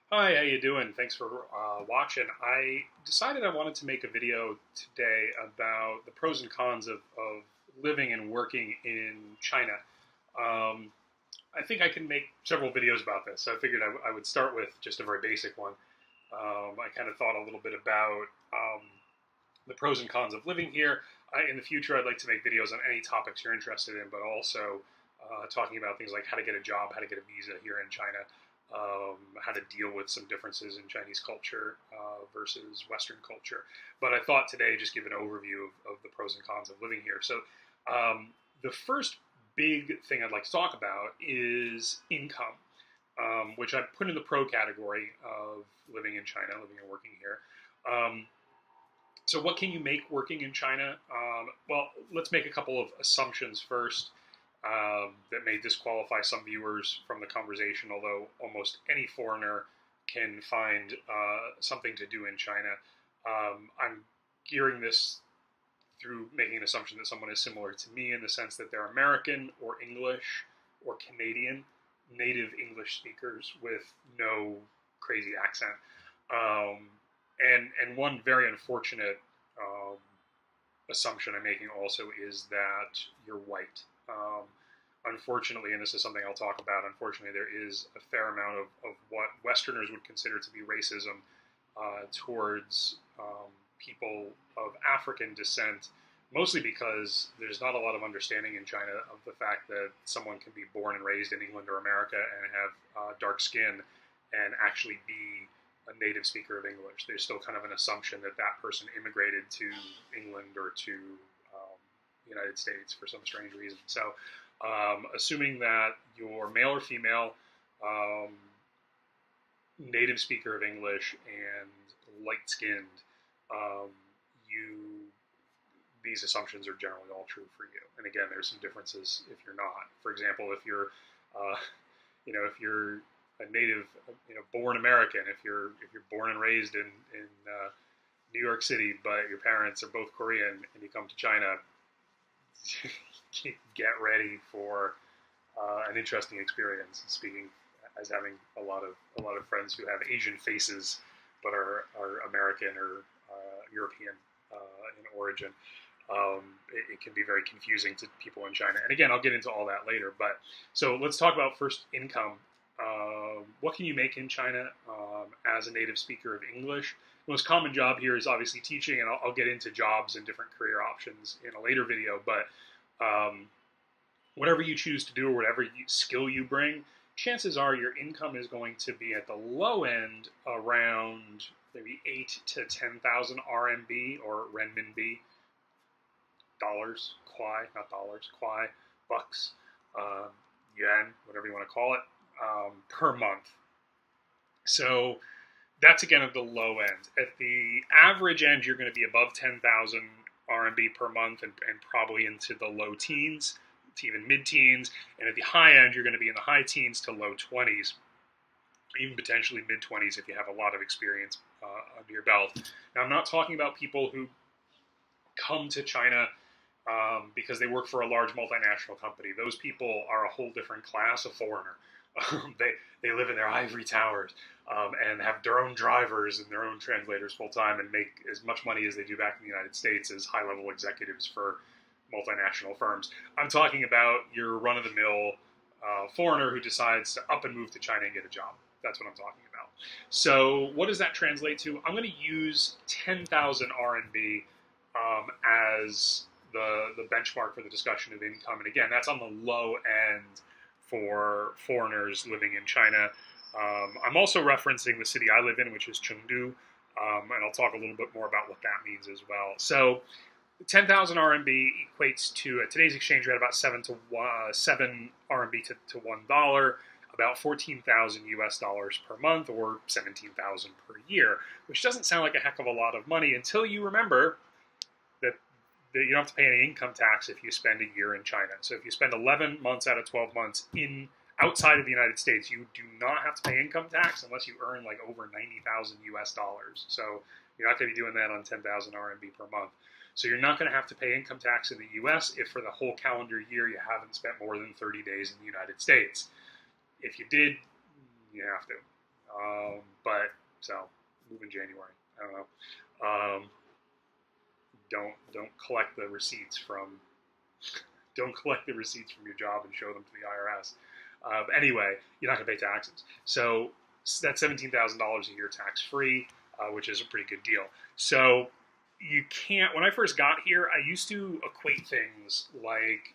Hi, how you doing? Thanks for watching. I decided I wanted to make a video today about the pros and cons of living and working in China. Um, I think I can make several videos about this, so I figured I would start with just a very basic one. I kind of thought a little bit about the pros and cons of living here. In the future, I'd like to make videos on any topics you're interested in, but also talking about things like how to get a job, how to get a visa here in China, how to deal with some differences in Chinese culture versus Western culture. But I thought today just give an overview of the pros and cons of living here. So the first big thing I'd like to talk about is income, which I put in the pro category of living in China, living and working here. So what can you make working in China? Well, let's make a couple of assumptions first that may disqualify some viewers from the conversation, although almost any foreigner can find something to do in China. I'm gearing this through making an assumption that someone is similar to me in the sense that they're American or English or Canadian, native English speakers with no crazy accent. Um, and one very unfortunate assumption I'm making also is that you're white. Unfortunately, and this is something I'll talk about, unfortunately, there is a fair amount of what Westerners would consider to be racism towards people of African descent, mostly because there's not a lot of understanding in China of the fact that someone can be born and raised in England or America and have dark skin and actually be a native speaker of English. There's still kind of an assumption that that person immigrated to England or to the United States for some strange reason. So, assuming that you're male or female, um, native speaker of English, and light skinned, um, you these assumptions are generally all true for you. And again, there's some differences if you're not. For example, if you're if you're a native, born American, if you're born and raised in New York City, but your parents are both Korean, and you come to China, get ready for an interesting experience. Speaking as having a lot of friends who have Asian faces, but are American or European in origin. It can be very confusing to people in China. And again, I'll get into all that later. But so let's talk about first income. What can you make in China as a native speaker of English? The most common job here is obviously teaching, and I'll get into jobs and different career options in a later video. But whatever you choose to do or whatever skill you bring, chances are your income is going to be at the low end around maybe 8 to 10,000 RMB or renminbi, dollars, kwai, not dollars, kwai, bucks, yuan, whatever you want to call it, per month. So that's again at the low end. At the average end, you're going to be above 10,000 RMB per month and probably into the low teens to even mid-teens. And at the high end, you're going to be in the high teens to low 20s, even potentially mid-20s if you have a lot of experience under your belt. Now, I'm not talking about people who come to China because they work for a large multinational company. Those people are a whole different class of foreigner. They live in their ivory towers and have their own drivers and their own translators full time and make as much money as they do back in the United States as high level executives for multinational firms. I'm talking about your run of the mill foreigner who decides to up and move to China and get a job. That's what I'm talking about. So what does that translate to? I'm going to use 10,000 RMB as the benchmark for the discussion of income. And again, that's on the low end for foreigners living in China. I'm also referencing the city I live in, which is Chengdu, and I'll talk a little bit more about what that means as well. So 10,000 RMB equates to, at today's exchange rate, about 7 RMB to $1, about 14,000 US dollars per month, or 17,000 per year, which doesn't sound like a heck of a lot of money until you remember that you don't have to pay any income tax if you spend a year in China. So if you spend 11 months out of 12 months outside of the United States, you do not have to pay income tax unless you earn like over 90,000 US dollars. So you're not going to be doing that on 10,000 RMB per month. So you're not going to have to pay income tax in the US if for the whole calendar year you haven't spent more than 30 days in the United States. If you did, you have to. But so move in January. I don't know. Don't collect the receipts from don't collect the receipts from your job and show them to the IRS. Anyway, you're not going to pay taxes. So that's $17,000 a year tax free, which is a pretty good deal. So you can't. When I first got here, I used to equate things like,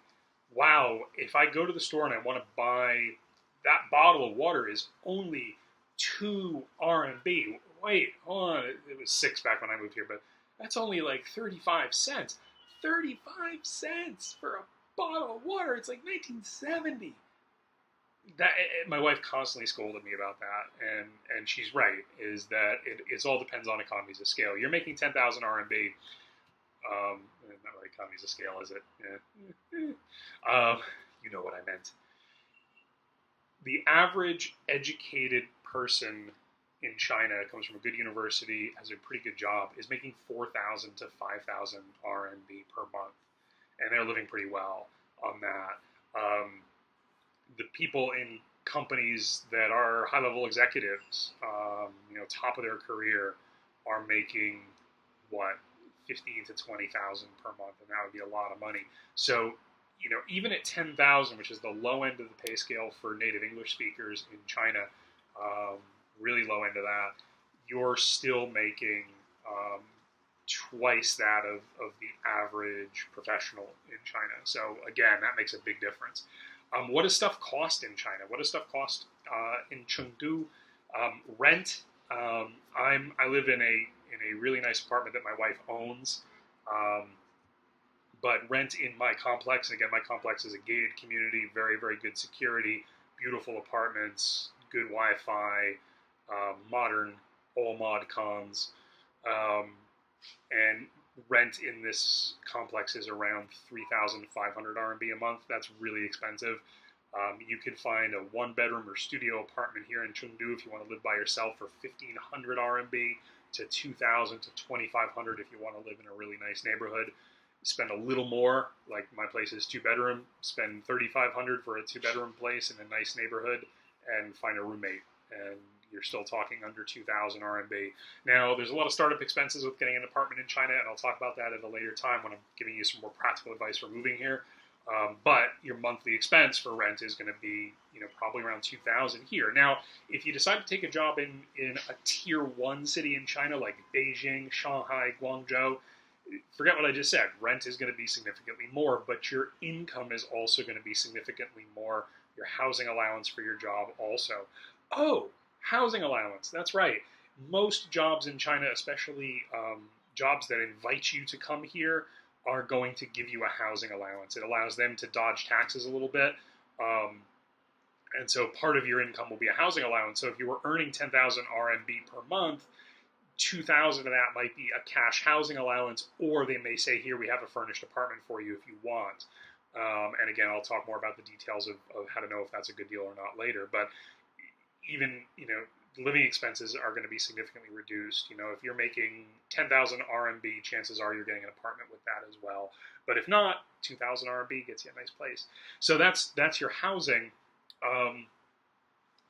wow, if I go to the store and I want to buy that bottle of water is only 2 RMB. Wait, hold on. It was 6 back when I moved here, but that's only like 35 cents. 35 cents for a bottle of water. It's like 1970. That my wife constantly scolded me about that, and she's right. Is that it all depends on economies of scale. You're making 10,000 RMB. Not really economies of scale, is it? Yeah. You know what I meant. The average educated person in China comes from a good university, has a pretty good job, is making 4,000 to 5,000 RMB per month, and they're living pretty well on that. The people in companies that are high-level executives, top of their career, are making what 15 to 20,000 per month, and that would be a lot of money. So, even at 10,000, which is the low end of the pay scale for native English speakers in China, really low end of that, you're still making twice that of the average professional in China. So again, that makes a big difference. What does stuff cost in China? What does stuff cost in Chengdu? Rent. I live in a really nice apartment that my wife owns. But rent in my complex, and again, my complex is a gated community, very, very good security, beautiful apartments, good Wi-Fi, modern, all mod cons, and rent in this complex is around 3,500 RMB a month. That's really expensive. You could find a one-bedroom or studio apartment here in Chengdu if you want to live by yourself for 1,500 RMB to 2,000 to 2,500 if you want to live in a really nice neighborhood. Spend a little more, like my place is 2-bedroom, spend 3,500 for a 2-bedroom place in a nice neighborhood and find a roommate, and you're still talking under 2,000 RMB. Now, there's a lot of startup expenses with getting an apartment in China, and I'll talk about that at a later time when I'm giving you some more practical advice for moving here. But your monthly expense for rent is going to be, probably around 2,000 here. Now, if you decide to take a job in a tier 1 city in China like Beijing, Shanghai, Guangzhou, forget what I just said. Rent is going to be significantly more, but your income is also going to be significantly more. Your housing allowance for your job also. Oh, housing allowance. That's right. Most jobs in China, especially jobs that invite you to come here, are going to give you a housing allowance. It allows them to dodge taxes a little bit. And so part of your income will be a housing allowance. So if you were earning 10,000 RMB per month, 2,000 of that might be a cash housing allowance, or they may say, here, we have a furnished apartment for you if you want. And again, I'll talk more about the details of how to know if that's a good deal or not later. But even, living expenses are going to be significantly reduced. If you're making 10,000 RMB, chances are you're getting an apartment with that as well. But if not, 2,000 RMB gets you a nice place. So that's your housing.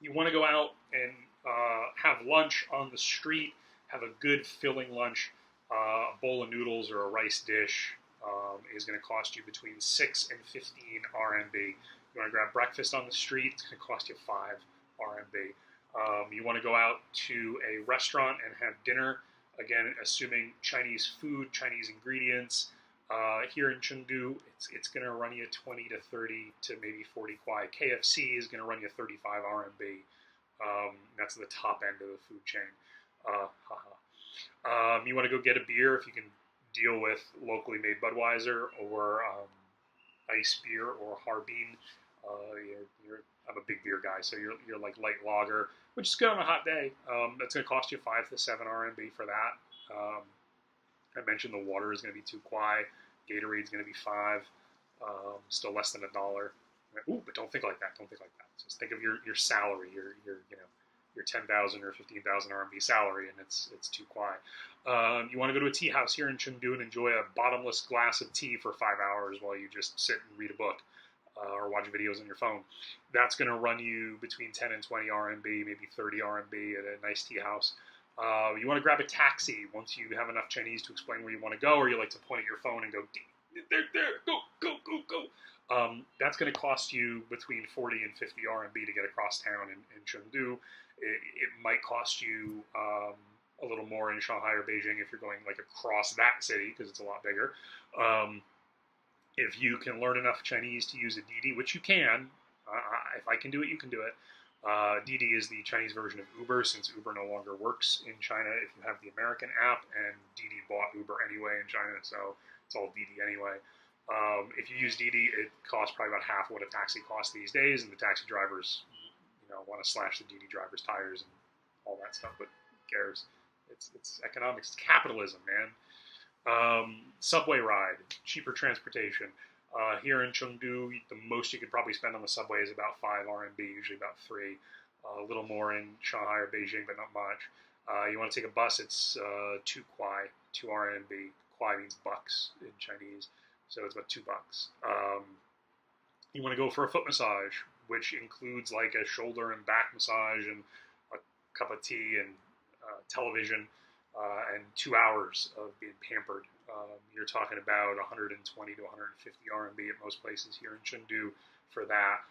You want to go out and have lunch on the street, have a good filling lunch. A bowl of noodles or a rice dish is going to cost you between 6 and 15 RMB. You want to grab breakfast on the street, it's going to cost you 5 RMB. You want to go out to a restaurant and have dinner, again, assuming Chinese food, Chinese ingredients. Here in Chengdu, it's going to run you 20 to 30 to maybe 40 kwai. KFC is going to run you 35 RMB. That's the top end of the food chain. You want to go get a beer if you can deal with locally made Budweiser or ice beer or Harbin. I'm a big beer guy, so you're like light lager, which is good on a hot day. That's going to cost you 5 to 7 RMB for that. I mentioned the water is going to be 2 kwai. Gatorade's going to be 5. Still less than $1. Ooh, but don't think like that. Don't think like that. Just think of your salary, your 10,000 or 15,000 RMB salary, and it's 2 kwai. You want to go to a tea house here in Chengdu and enjoy a bottomless glass of tea for 5 hours while you just sit and read a book. or watch videos on your phone. That's going to run you between 10 and 20 RMB, maybe 30 RMB at a nice tea house. You want to grab a taxi once you have enough Chinese to explain where you want to go, or you like to point at your phone and go, there, go. That's going to cost you between 40 and 50 RMB to get across town in Chengdu. It might cost you a little more in Shanghai or Beijing if you're going like across that city, because it's a lot bigger. If you can learn enough Chinese to use a Didi, which you can, if I can do it, you can do it. Didi is the Chinese version of Uber, since Uber no longer works in China if you have the American app, and Didi bought Uber anyway in China, so it's all Didi anyway. If you use Didi, it costs probably about half what a taxi costs these days, and the taxi drivers, want to slash the Didi drivers' tires and all that stuff, but who cares? It's economics, it's capitalism, man. Subway ride, cheaper transportation. Here in Chengdu, the most you could probably spend on the subway is about 5 RMB, usually about 3. A little more in Shanghai or Beijing, but not much. You want to take a bus, it's 2 kuai, 2 RMB. Kuai means bucks in Chinese, so it's about 2 bucks. You want to go for a foot massage, which includes like a shoulder and back massage and a cup of tea and television and 2 hours of being pampered. You're talking about 120 to 150 RMB at most places here in Chengdu for that.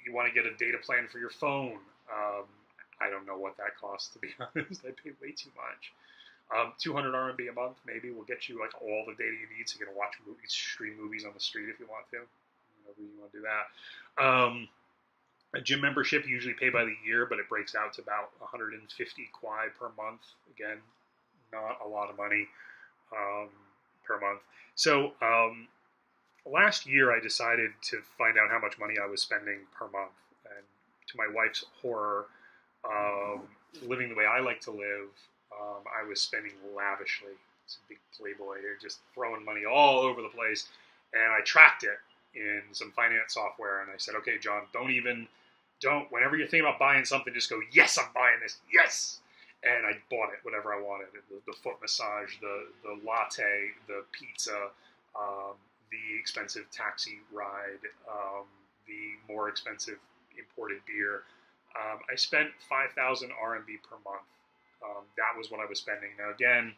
You want to get a data plan for your phone. I don't know what that costs, to be honest. I pay way too much. 200 RMB a month maybe will get you like all the data you need, so you can watch movies, stream movies on the street if you want to. Whenever you want to do that. A gym membership, you usually pay by the year, but it breaks out to about 150 kuai per month. Again, not a lot of money per month. So last year I decided to find out how much money I was spending per month. And to my wife's horror, living the way I like to live, I was spending lavishly. It's a big playboy here, just throwing money all over the place. And I tracked it in some finance software, and I said, okay, John, whenever you're thinking about buying something, just go, yes, I'm buying this, yes! And I bought it, whatever I wanted. The foot massage, the latte, the pizza, the expensive taxi ride, the more expensive imported beer. I spent 5,000 RMB per month. That was what I was spending. Now again,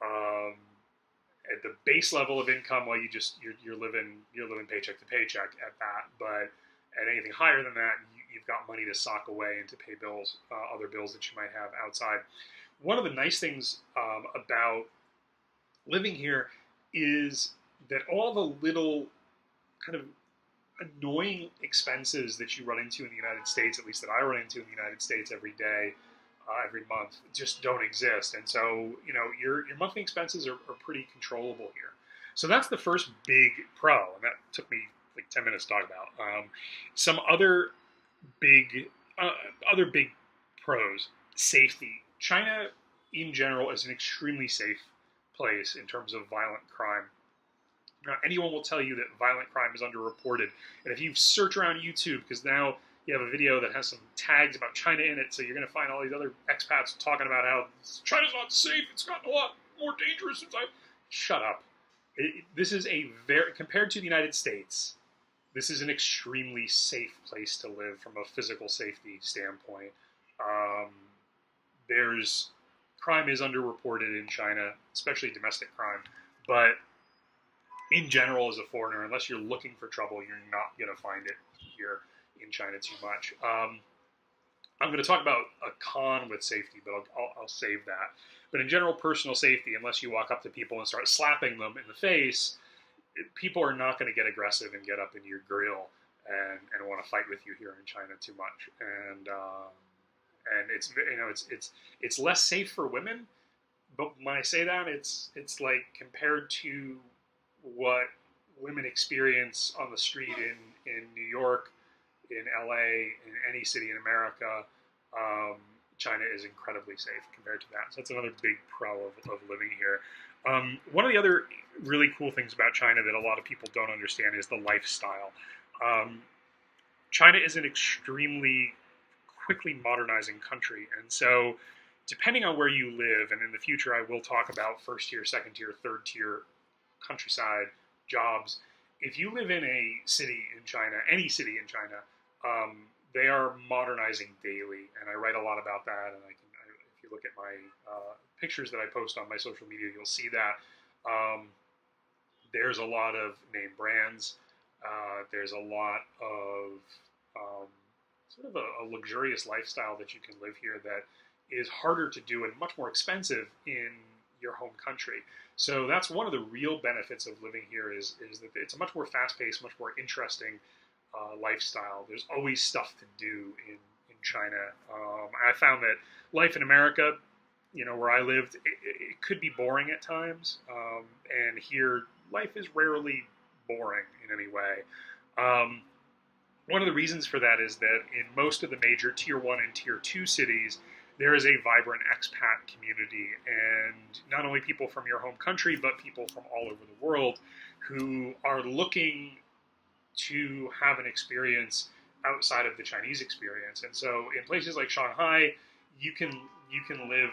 at the base level of income, well, you're living paycheck to paycheck at that. But at anything higher than that, you've got money to sock away and to pay bills, other bills that you might have outside. One of the nice things about living here is that all the little kind of annoying expenses that you run into in the United States, at least that I run into in the United States every day, every month, just don't exist. And so, your monthly expenses are pretty controllable here. So that's the first big pro, and that took me like 10 minutes to talk about. Some other big pros: safety. China, in general, is an extremely safe place in terms of violent crime. Now, anyone will tell you that violent crime is underreported, and if you search around YouTube, because now you have a video that has some tags about China in it, so you're going to find all these other expats talking about how China's not safe, it's gotten a lot more dangerous since Shut up. This is compared to the United States, this is an extremely safe place to live from a physical safety standpoint. Crime is underreported in China, especially domestic crime, but in general, as a foreigner, unless you're looking for trouble, you're not going to find it here in China too much. I'm going to talk about a con with safety, but I'll save that. But in general, personal safety, unless you walk up to people and start slapping them in the face, people are not going to get aggressive and get up in your grill and want to fight with you here in China too much. And it's less safe for women. But when I say that, it's like compared to what women experience on the street in New York, in LA, in any city in America, China is incredibly safe compared to that. So that's another big pro of living here. One of the other really cool things about China that a lot of people don't understand is the lifestyle. China is an extremely quickly modernizing country, and so depending on where you live, and in the future I will talk about first tier, second tier, third tier countryside jobs, if you live in a city in China, any city in China, they are modernizing daily, and I write a lot about that. And if you look at my pictures that I post on my social media, you'll see that there's a lot of name brands. There's a lot of sort of a luxurious lifestyle that you can live here that is harder to do and much more expensive in your home country. So that's one of the real benefits of living here is that it's a much more fast-paced, much more interesting lifestyle. There's always stuff to do in China. I found that life in America, where I lived, it could be boring at times. And here, life is rarely boring in any way. One of the reasons for that is that in most of the major Tier 1 and Tier 2 cities, there is a vibrant expat community, and not only people from your home country, but people from all over the world who are looking to have an experience outside of the Chinese experience. And so in places like Shanghai, you can live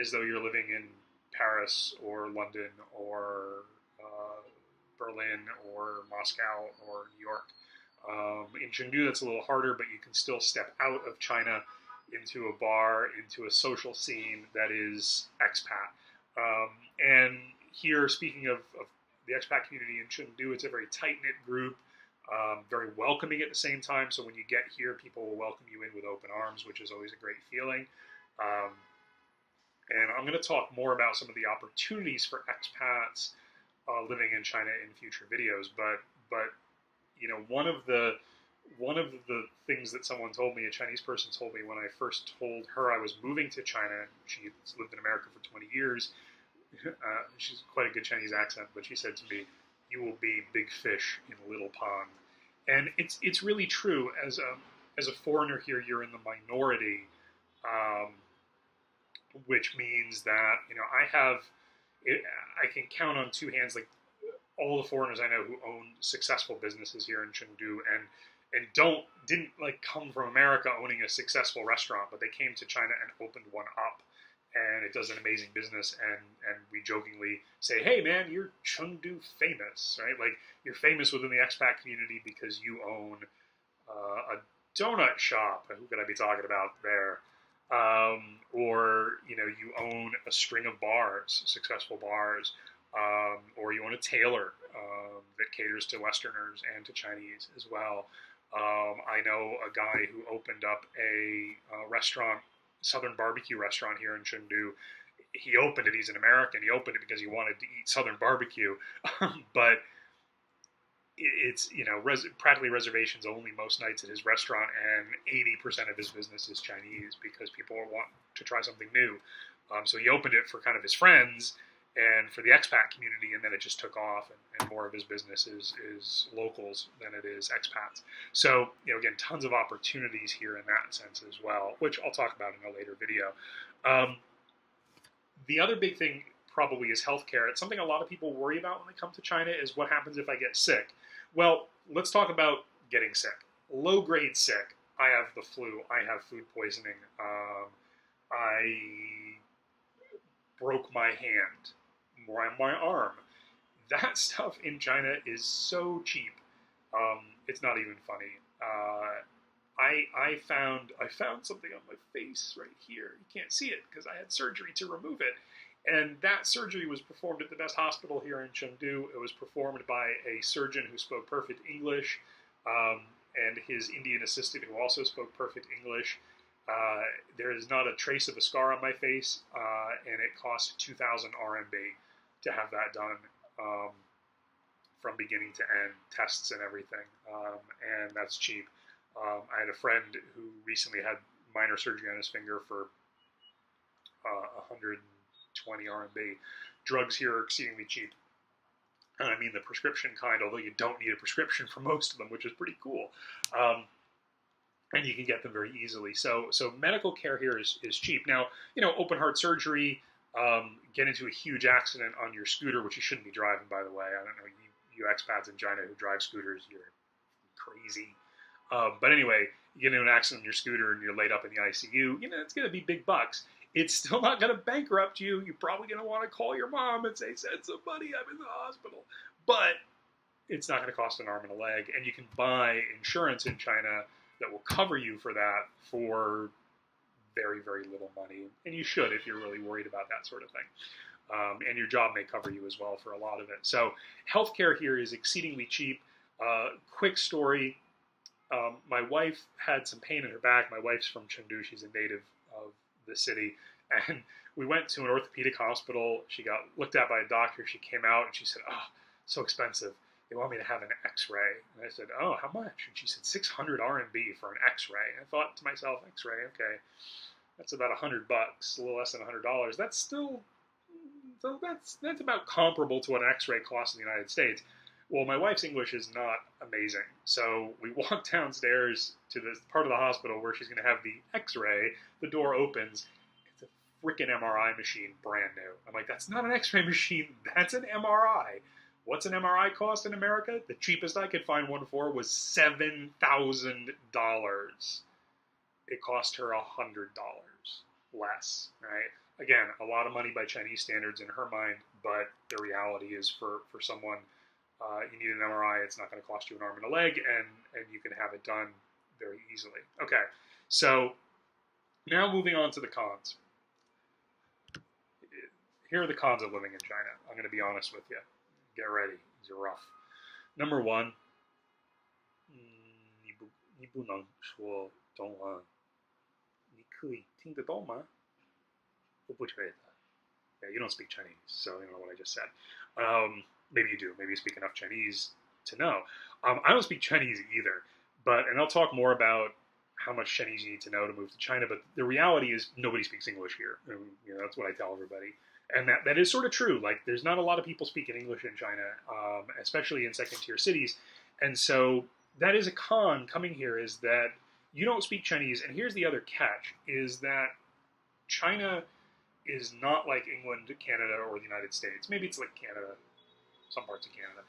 as though you're living in Paris or London or Berlin or Moscow or New York. In Chengdu, that's a little harder, but you can still step out of China into a bar, into a social scene that is expat. And here, speaking of the expat community in Chengdu, it's a very tight-knit group, very welcoming at the same time. So when you get here, people will welcome you in with open arms, which is always a great feeling. And I'm going to talk more about some of the opportunities for expats living in China in future videos. But one of the things that someone told me, a Chinese person told me when I first told her I was moving to China, she lived in America for 20 years, she's quite a good Chinese accent, but she said to me, "You will be big fish in a little pond." And it's really true. As a foreigner here, you're in the minority, which means that, I can count on two hands, like all the foreigners I know who own successful businesses here in Chengdu and didn't come from America owning a successful restaurant, but they came to China and opened one up, and it does an amazing business. And we jokingly say, "Hey man, you're Chengdu famous, right? Like you're famous within the expat community because you own a donut shop." Who could I be talking about there? Or you own a string of bars, successful bars. Or you own a tailor that caters to Westerners and to Chinese as well. I know a guy who opened up a restaurant, Southern barbecue restaurant here in Chengdu. He opened it. He's an American. He opened it because he wanted to eat Southern barbecue, but it's practically reservations only most nights at his restaurant, and 80% of his business is Chinese because people want to try something new. So he opened it for kind of his friends and for the expat community, and then it just took off, and more of his business is locals than it is expats. So, again, tons of opportunities here in that sense as well, which I'll talk about in a later video. The other big thing probably is healthcare. It's something a lot of people worry about when they come to China is what happens if I get sick. Well, let's talk about getting sick. Low-grade sick. I have the flu. I have food poisoning. I broke my hand. My arm. That stuff in China is so cheap. It's not even funny. I found something on my face right here. You can't see it because I had surgery to remove it. And that surgery was performed at the best hospital here in Chengdu. It was performed by a surgeon who spoke perfect English, and his Indian assistant who also spoke perfect English. There is not a trace of a scar on my face, and it cost 2,000 RMB to have that done from beginning to end, tests and everything, and that's cheap. I had a friend who recently had minor surgery on his finger for 120 RMB. Drugs here are exceedingly cheap. And I mean the prescription kind, although you don't need a prescription for most of them, which is pretty cool. And you can get them very easily. So medical care here is cheap. Now, open heart surgery, get into a huge accident on your scooter, which you shouldn't be driving, by the way. I don't know, you expats in China who drive scooters, you're crazy. But anyway, you get into an accident on your scooter and you're laid up in the ICU, it's going to be big bucks. It's still not going to bankrupt you. You're probably going to want to call your mom and say, "Send somebody, I'm in the hospital." But it's not going to cost an arm and a leg, and you can buy insurance in China that will cover you for that for very, very little money, and you should if you're really worried about that sort of thing. And your job may cover you as well for a lot of it. So healthcare here is exceedingly cheap. Quick story. My wife had some pain in her back. My wife's from Chengdu. She's a native of the city. And we went to an orthopedic hospital. She got looked at by a doctor. She came out and she said, "Oh, so expensive. They want me to have an x-ray." And I said, "Oh, how much?" And she said, 600 RMB for an x-ray. I thought to myself, x-ray, okay, that's about $100, a little less than $100. That's still, so that's about comparable to what an x-ray costs in the United States. Well, my wife's English is not amazing, so we walk downstairs to this part of the hospital where she's going to have the x-ray. The door opens. It's a freaking MRI machine, brand new. I'm like, that's not an x-ray machine. That's an MRI. What's an MRI cost in America? The cheapest I could find one for was $7,000. It cost her $100 less, right? Again, a lot of money by Chinese standards in her mind, but the reality is for someone, you need an MRI, it's not going to cost you an arm and a leg, and you can have it done very easily. Okay, so now moving on to the cons. Here are the cons of living in China. I'm going to be honest with you. Get ready. These are rough. Number one, 你不能说中文，你可以听得懂吗？我不觉得。Yeah, you don't speak Chinese, so you know what I just said. Maybe you do. Maybe you speak enough Chinese to know. I don't speak Chinese either, and I'll talk more about how much Chinese you need to know to move to China. But the reality is, nobody speaks English here. You know, that's what I tell everybody. And that is sort of true. Like, there's not a lot of people speaking English in China, especially in second-tier cities. And so that is a con coming here, is that you don't speak Chinese. And here's the other catch, is that China is not like England, Canada, or the United States. Maybe it's like Canada, some parts of Canada,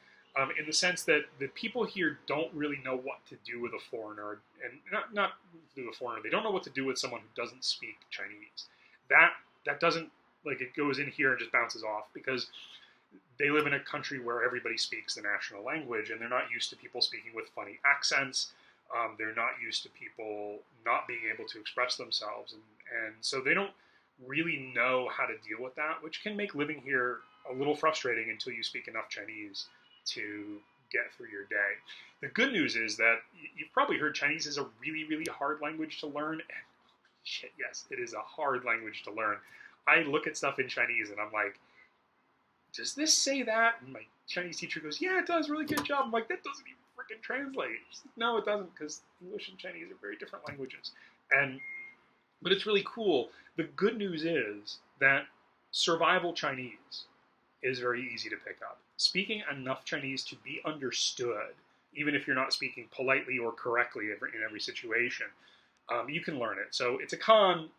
in the sense that the people here don't really know what to do with a foreigner. And not do with a foreigner. They don't know what to do with someone who doesn't speak Chinese. That doesn't, like, it goes in here and just bounces off, because they live in a country where everybody speaks the national language, and they're not used to people speaking with funny accents. They're not used to people not being able to express themselves, and so they don't really know how to deal with that, which can make living here a little frustrating until you speak enough Chinese to get through your day. The good news is that you've probably heard Chinese is a really, really hard language to learn, and shit, yes, it is a hard language to learn. I look at stuff in Chinese and I'm like, does this say that? And my Chinese teacher goes, yeah, it does, really good job. I'm like, that doesn't even freaking translate. She's like, no, it doesn't, because English and Chinese are very different languages. But it's really cool. The good news is that survival Chinese is very easy to pick up. Speaking enough Chinese to be understood, even if you're not speaking politely or correctly in every situation, you can learn it. So it's a con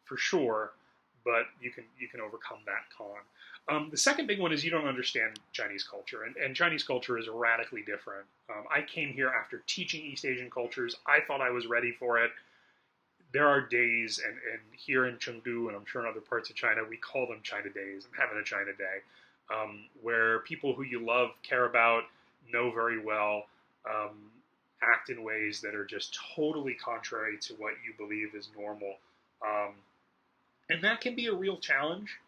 for sure, but you can overcome that con. The second big one is you don't understand Chinese culture, and Chinese culture is radically different. I came here after teaching East Asian cultures. I thought I was ready for it. There are days, and here in Chengdu, and I'm sure in other parts of China, we call them China days. I'm having a China day, where people who you love, care about, know very well, act in ways that are just totally contrary to what you believe is normal. And that can be a real challenge.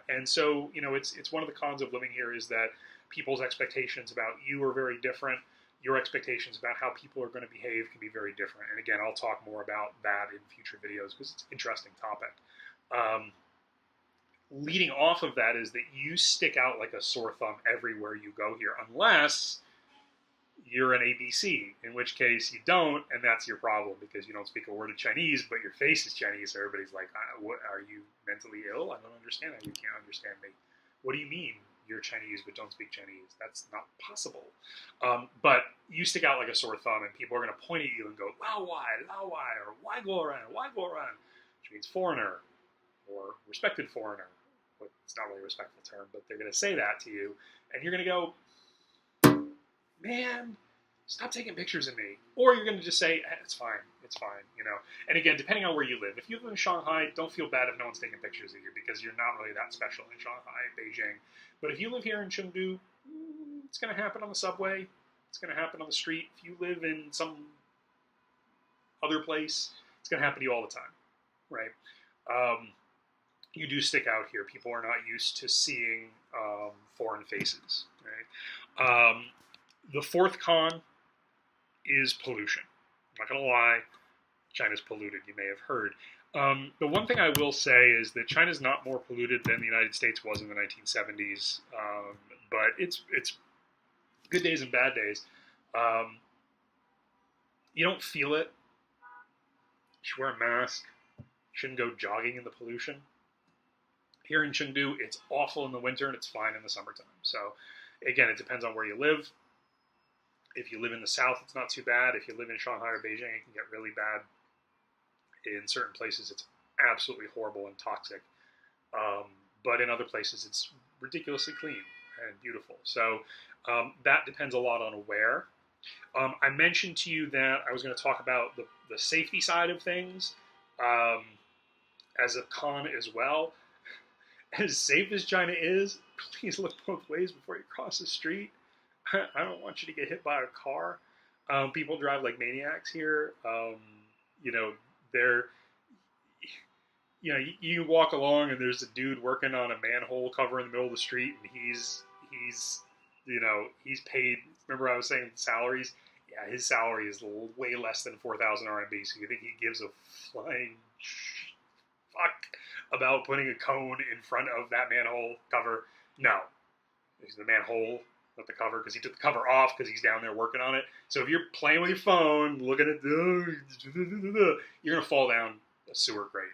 And so, you know, it's one of the cons of living here, is that people's expectations about you are very different. Your expectations about how people are going to behave can be very different. And again, I'll talk more about that in future videos because it's an interesting topic. Leading off of that is that you stick out like a sore thumb everywhere you go here, unless you're an ABC, in which case you don't, and that's your problem, because you don't speak a word of Chinese, but your face is Chinese, so everybody's like, what, are you mentally ill? I don't understand how you can't understand me. What do you mean you're Chinese but don't speak Chinese? That's not possible. But you stick out like a sore thumb, and people are going to point at you and go, Lao Wai, or Wai Guo Ran, which means foreigner, or respected foreigner. But it's not really a respectful term, but they're going to say that to you, and you're going to go, man, stop taking pictures of me. Or you're going to just say, it's fine, you know. And again, depending on where you live. If you live in Shanghai, don't feel bad if no one's taking pictures of you, because you're not really that special in Shanghai, Beijing. But if you live here in Chengdu, It's going to happen on the subway. It's going to happen on the street. If you live in some other place, it's going to happen to you all the time, right? You do stick out here. People are not used to seeing foreign faces, right? The fourth con is pollution. I'm not going to lie, China's polluted, you may have heard. The one thing I will say is that China's not more polluted than the United States was in the 1970s, but it's good days and bad days. You don't feel it. You should wear a mask. You shouldn't go jogging in the pollution. Here in Chengdu, it's awful in the winter and it's fine in the summertime. So, again, it depends on where you live. If you live in the south, it's not too bad. If you live in Shanghai or Beijing, it can get really bad. In certain places, it's absolutely horrible and toxic. But in other places, it's ridiculously clean and beautiful. So that depends a lot on where. I mentioned to you that I was going to talk about the safety side of things as a con as well. As safe as China is, please look both ways before you cross the street. I don't want you to get hit by a car. People drive like maniacs here. You walk along and there's a dude working on a manhole cover in the middle of the street, and he's paid. Remember I was saying salaries? Yeah, his salary is way less than 4,000 RMB. So you think he gives a flying fuck about putting a cone in front of that manhole cover? No, it's the manhole, not the cover, because he took the cover off because he's down there working on it. So if you're playing with your phone, looking at you're gonna fall down a sewer grate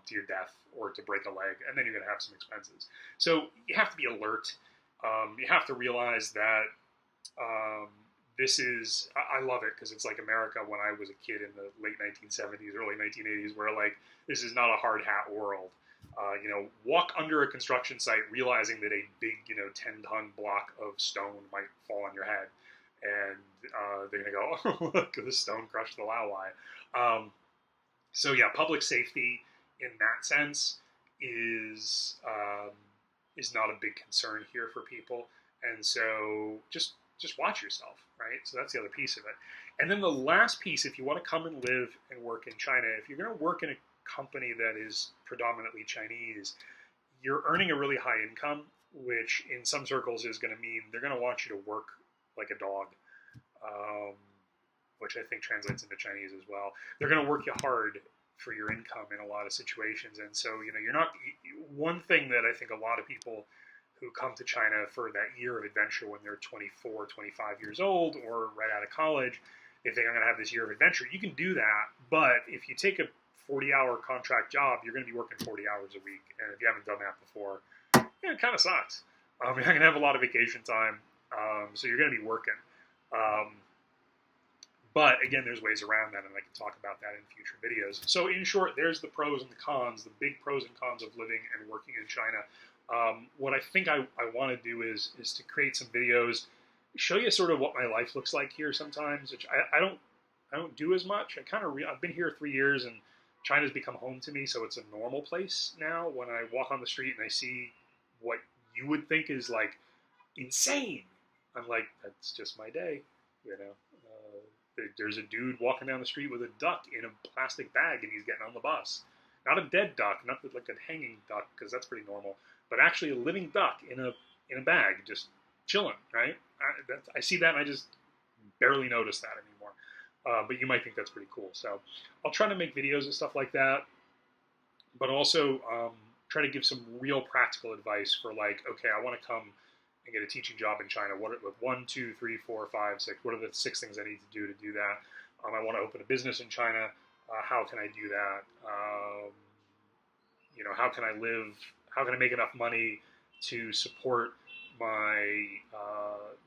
to your death or to break a leg, and then you're gonna have some expenses. So you have to be alert. You have to realize that this is, I love it because it's like America when I was a kid in the late 1970s, early 1980s, where like this is not a hard hat world. Walk under a construction site realizing that a big, 10-ton block of stone might fall on your head, and they're gonna go, oh, look, the stone crushed the Laowai. So yeah, public safety in that sense is not a big concern here for people, and so just watch yourself, right? So that's the other piece of it. And then the last piece, if you want to come and live and work in China, if you're going to work in a company that is predominantly Chinese, you're earning a really high income, which in some circles is going to mean they're going to want you to work like a dog, which I think translates into Chinese as well. They're going to work you hard for your income in a lot of situations. And so, you're not, one thing that I think a lot of people who come to China for that year of adventure when they're 24, 25 years old or right out of college, if they're going to have this year of adventure, you can do that. But if you take a 40-hour contract job, you're going to be working 40 hours a week. And if you haven't done that before, it kind of sucks. You're not going to have a lot of vacation time, so you're going to be working. But again, there's ways around that, and I can talk about that in future videos. So in short, there's the pros and the cons, the big pros and cons of living and working in China. What I think I want to do is to create some videos, show you sort of what my life looks like here sometimes, which I don't do as much. I've been here 3 years, and China's become home to me, so it's a normal place now. When I walk on the street and I see what you would think is like insane, I'm like, that's just my day, There's a dude walking down the street with a duck in a plastic bag, and he's getting on the bus. Not a dead duck, not like a hanging duck, because that's pretty normal, but actually a living duck in a bag, just chilling, right? I see that, and I just barely notice that anymore. But you might think that's pretty cool. So I'll try to make videos and stuff like that, but also try to give some real practical advice for like, okay, I want to come and get a teaching job in China. What 1, 2, 3, 4, 5, 6? What are the 6 things I need to do that? I want to open a business in China. How can I do that? How can I live? How can I make enough money to support my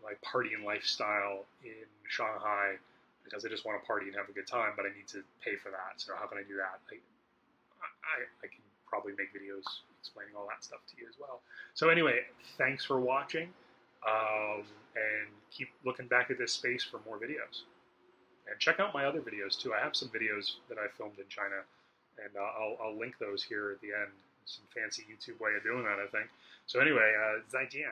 my partying lifestyle in Shanghai? Because I just want to party and have a good time, but I need to pay for that. So how can I do that? I can probably make videos explaining all that stuff to you as well. So anyway, thanks for watching, and keep looking back at this space for more videos. And check out my other videos too. I have some videos that I filmed in China, and I'll link those here at the end. Some fancy YouTube way of doing that, I think. So anyway, 再见.